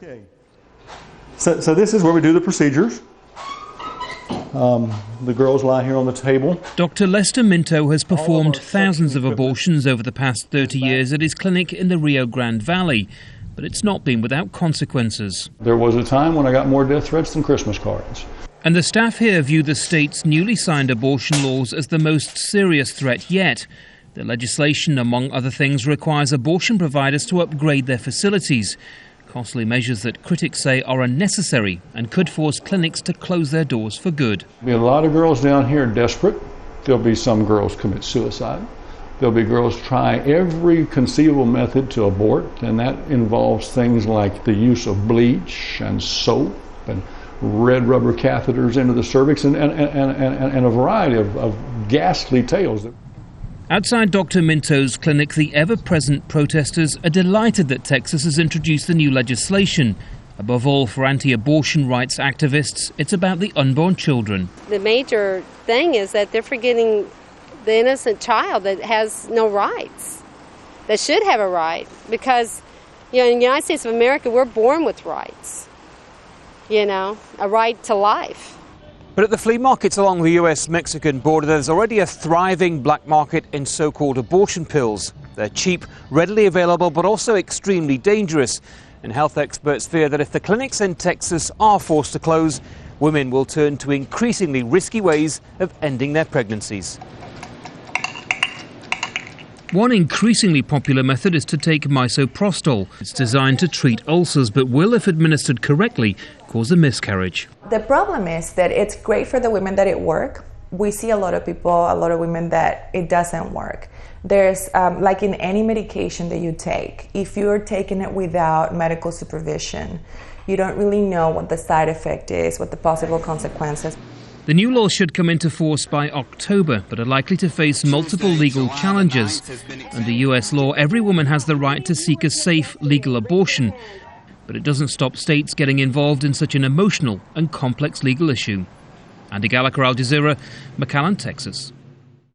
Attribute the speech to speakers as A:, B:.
A: Okay. So this is where we do the procedures. The girls lie here on the table.
B: Dr. Lester Minto has performed thousands of abortions over the past 30 years at his clinic in the Rio Grande Valley, but it's not been without consequences.
A: There was a time when I got more death threats than Christmas cards.
B: And the staff here view the state's newly signed abortion laws as the most serious threat yet. The legislation, among other things, requires abortion providers to upgrade their facilities. Costly measures that critics say are unnecessary and could force clinics to close their doors for good.
A: There'll be a lot of girls down here desperate. There'll be some girls commit suicide. There'll be girls try every conceivable method to abort, and that involves things like the use of bleach and soap and red rubber catheters into the cervix and a variety of ghastly tales.
B: Outside Dr. Minto's clinic, the ever-present protesters are delighted that Texas has introduced the new legislation. Above all, for anti-abortion rights activists, it's about the unborn children.
C: The major thing is that they're forgetting the innocent child that has no rights, that should have a right. Because, in the United States of America, we're born with rights, a right to life.
D: But at the flea markets along the US-Mexican border, there's already a thriving black market in so-called abortion pills. They're cheap, readily available, but also extremely dangerous. And health experts fear that if the clinics in Texas are forced to close, women will turn to increasingly risky ways of ending their pregnancies.
B: One increasingly popular method is to take misoprostol. It's designed to treat ulcers, but will, if administered correctly, cause a miscarriage.
E: The problem is that it's great for the women that it works. We see a lot of women that it doesn't work. There's, like in any medication that you take, if you're taking it without medical supervision, you don't really know what the side effect is, what the possible consequences.
B: The new laws should come into force by October, but are likely to face multiple legal challenges. Under US law, every woman has the right to seek a safe, legal abortion. But it doesn't stop states getting involved in such an emotional and complex legal issue. Andy Gallacher, Al Jazeera, McAllen, Texas.